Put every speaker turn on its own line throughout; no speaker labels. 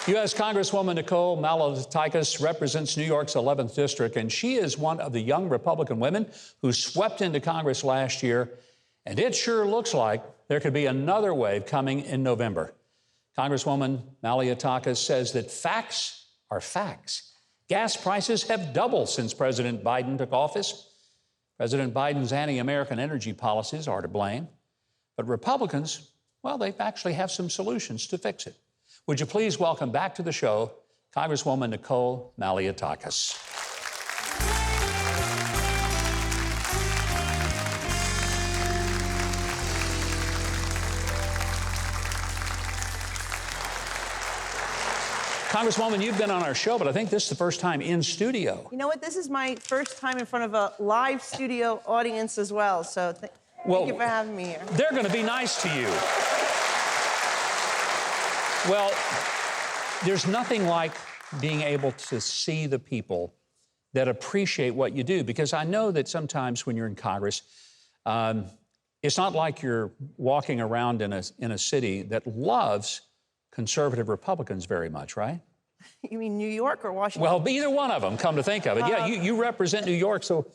U.S. Congresswoman Nicole Malliotakis represents New York's 11th District, and she is one of the young Republican women who swept into Congress last year, and it sure looks like there could be another wave coming in November. Congresswoman Malliotakis says that facts are facts. Gas prices have doubled since President Biden took office. President Biden's anti-American energy policies are to blame, but Republicans, well, they actually have some solutions to fix it. Would you please welcome back to the show, Congresswoman Nicole Malliotakis. Congresswoman, you've been on our show, but I think this is the first time in studio.
You know what? This is my first time in front of a live studio audience as well, so thank you for having me here.
They're going to be nice to you. Well, there's nothing like being able to see the people that appreciate what you do, because I know that sometimes when you're in Congress, it's not like you're walking around in a city that loves conservative Republicans very much, right?
You mean New York or Washington?
Well, either one of them, come to think of it. Yeah, you represent New York, so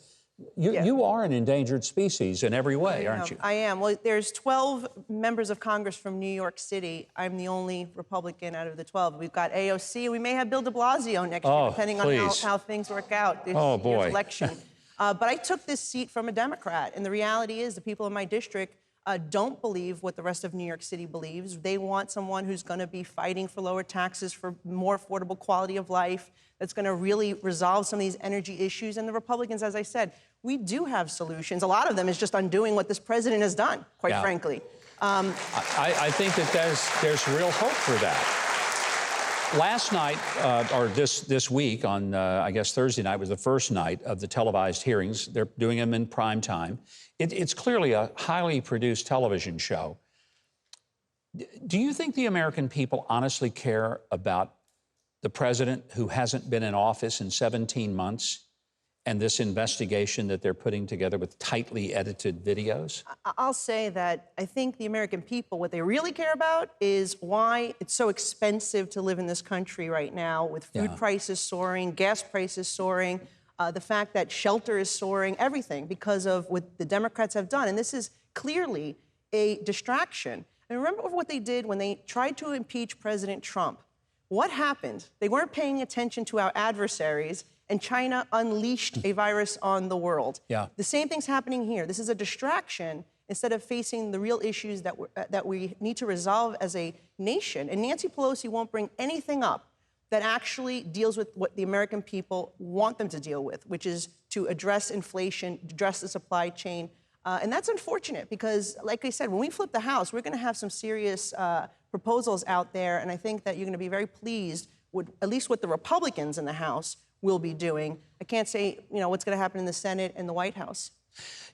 you are an endangered species in every way, aren't you?
I am. Well, there's 12 members of Congress from New York City. I'm the only Republican out of the 12. We've got AOC. We may have Bill de Blasio next year, depending on how things work out this year's election. But I took this seat from a Democrat, and the reality is the people in my district don't believe what the rest of New York City believes. They want someone who's going to be fighting for lower taxes, for more affordable quality of life, that's going to really resolve some of these energy issues. And the Republicans, as I said, we do have solutions. A lot of them is just undoing what this president has done, quite frankly.
I think that there's real hope for that. Last night, or this week, on, I guess Thursday night was the first night of the televised hearings. They're doing them in prime time. It's clearly a highly produced television show. Do you think the American people honestly care about the president who hasn't been in office in 17 months and this investigation that they're putting together with tightly edited videos?
I'll say that I think the American people, what they really care about is why it's so expensive to live in this country right now, with food prices soaring, gas prices soaring, the fact that shelter is soaring, everything because of what the Democrats have done. And this is clearly a distraction. And remember what they did when they tried to impeach President Trump. What happened? They weren't paying attention to our adversaries, and China unleashed a virus on the world. The same thing's happening here. This is a distraction instead of facing the real issues that we need to resolve as a nation. And Nancy Pelosi won't bring anything up that actually deals with what the American people want them to deal with, which is to address inflation, address the supply chain. And that's unfortunate because, like I said, when we flip the House, we're going to have some serious proposals out there. And I think that you're going to be very pleased with at least what the Republicans in the House will be doing. I can't say, what's going to happen in the Senate and the White House.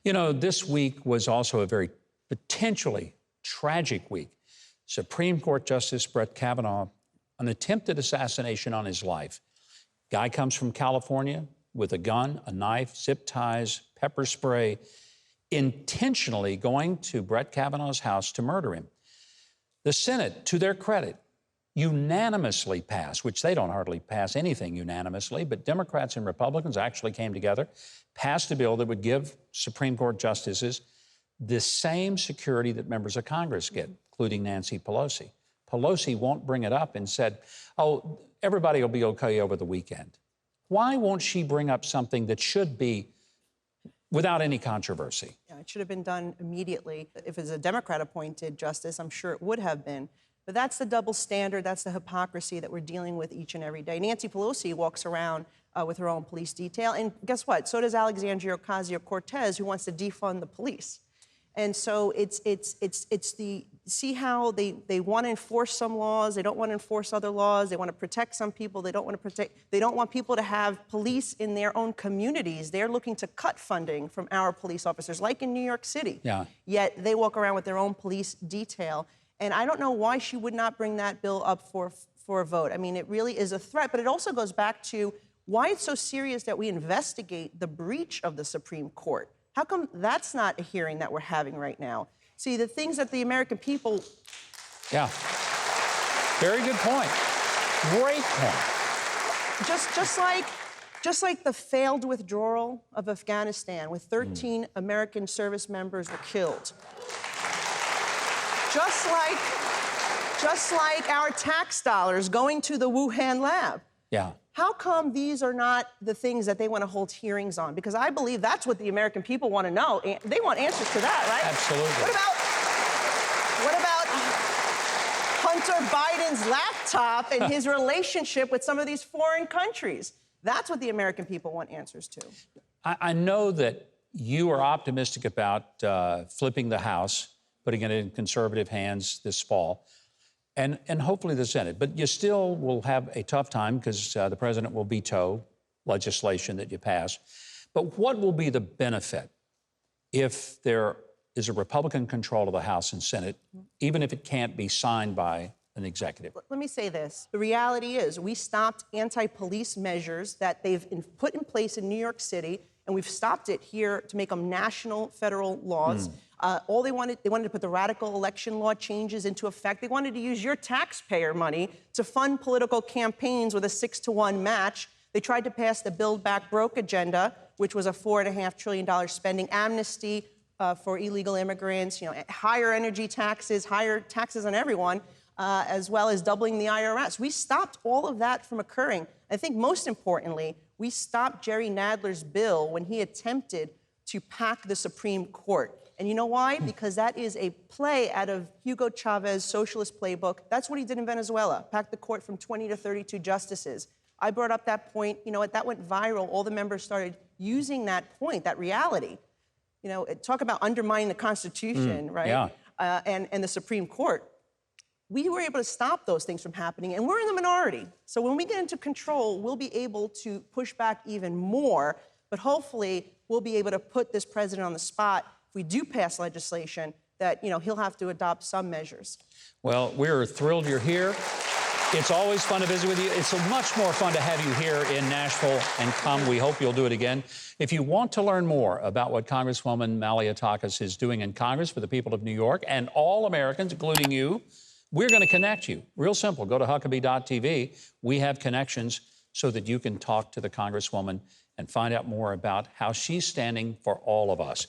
This week was also a very potentially tragic week. Supreme Court Justice Brett Kavanaugh, an attempted assassination on his life. Guy comes from California with a gun, a knife, zip ties, pepper spray, intentionally going to Brett Kavanaugh's house to murder him. The Senate, to their credit, unanimously passed, which they don't hardly pass anything unanimously, but Democrats and Republicans actually came together, passed a bill that would give Supreme Court justices the same security that members of Congress get, including Nancy Pelosi. Pelosi won't bring it up and said, oh, everybody will be okay over the weekend. Why won't she bring up something that should be without any controversy?
Yeah, it should have been done immediately. If it's a Democrat-appointed justice, I'm sure it would have been. But that's the double standard, that's the hypocrisy that we're dealing with each and every day. Nancy Pelosi walks around with her own police detail, and guess what? So does Alexandria Ocasio-Cortez, who wants to defund the police. And so see how they want to enforce some laws, they don't want to enforce other laws, they want to protect some people, they don't want people to have police in their own communities. They're looking to cut funding from our police officers, like in New York City. Yet they walk around with their own police detail. And I don't know why she would not bring that bill up for a vote. I mean, it really is a threat, but it also goes back to why it's so serious that we investigate the breach of the Supreme Court. How come that's not a hearing that we're having right now? See, the things that the American people...
Yeah, very good point. Great point.
Just like the failed withdrawal of Afghanistan, with 13 American service members were killed. Just like our tax dollars going to the Wuhan lab.
Yeah.
How come these are not the things that they want to hold hearings on? Because I believe that's what the American people want to know. They want answers to that, right?
Absolutely.
What about Hunter Biden's laptop and his relationship with some of these foreign countries? That's what the American people want answers to.
I know that you are optimistic about flipping the House, putting it in conservative hands this fall, and hopefully the Senate. But you still will have a tough time because the president will veto legislation that you pass. But what will be the benefit if there is a Republican control of the House and Senate, even if it can't be signed by an executive?
Let me say this. The reality is we stopped anti-police measures that they've put in place in New York City, and we've stopped it here to make them national federal laws. They wanted to put the radical election law changes into effect. They wanted to use your taxpayer money to fund political campaigns with a 6-to-1 match. They tried to pass the Build Back Broke agenda, which was a $4.5 trillion spending amnesty for illegal immigrants, higher energy taxes, higher taxes on everyone, as well as doubling the IRS. We stopped all of that from occurring. I think most importantly, we stopped Jerry Nadler's bill when he attempted to pack the Supreme Court. And you know why? Because that is a play out of Hugo Chavez's socialist playbook. That's what he did in Venezuela, packed the court from 20 to 32 justices. I brought up that point. You know what? That went viral. All the members started using that point, that reality. Talk about undermining the Constitution, right?
Yeah.
And the Supreme Court. We were able to stop those things from happening, and we're in the minority. So when we get into control, we'll be able to push back even more, but hopefully we'll be able to put this president on the spot. If we do pass legislation, that he'll have to adopt some measures.
Well, we're thrilled you're here. It's always fun to visit with you. It's much more fun to have you here in Nashville, and come. We hope you'll do it again. If you want to learn more about what Congresswoman Malliotakis is doing in Congress for the people of New York and all Americans, including you, we're going to connect you. Real simple. Go to Huckabee.tv. We have connections so that you can talk to the Congresswoman and find out more about how she's standing for all of us.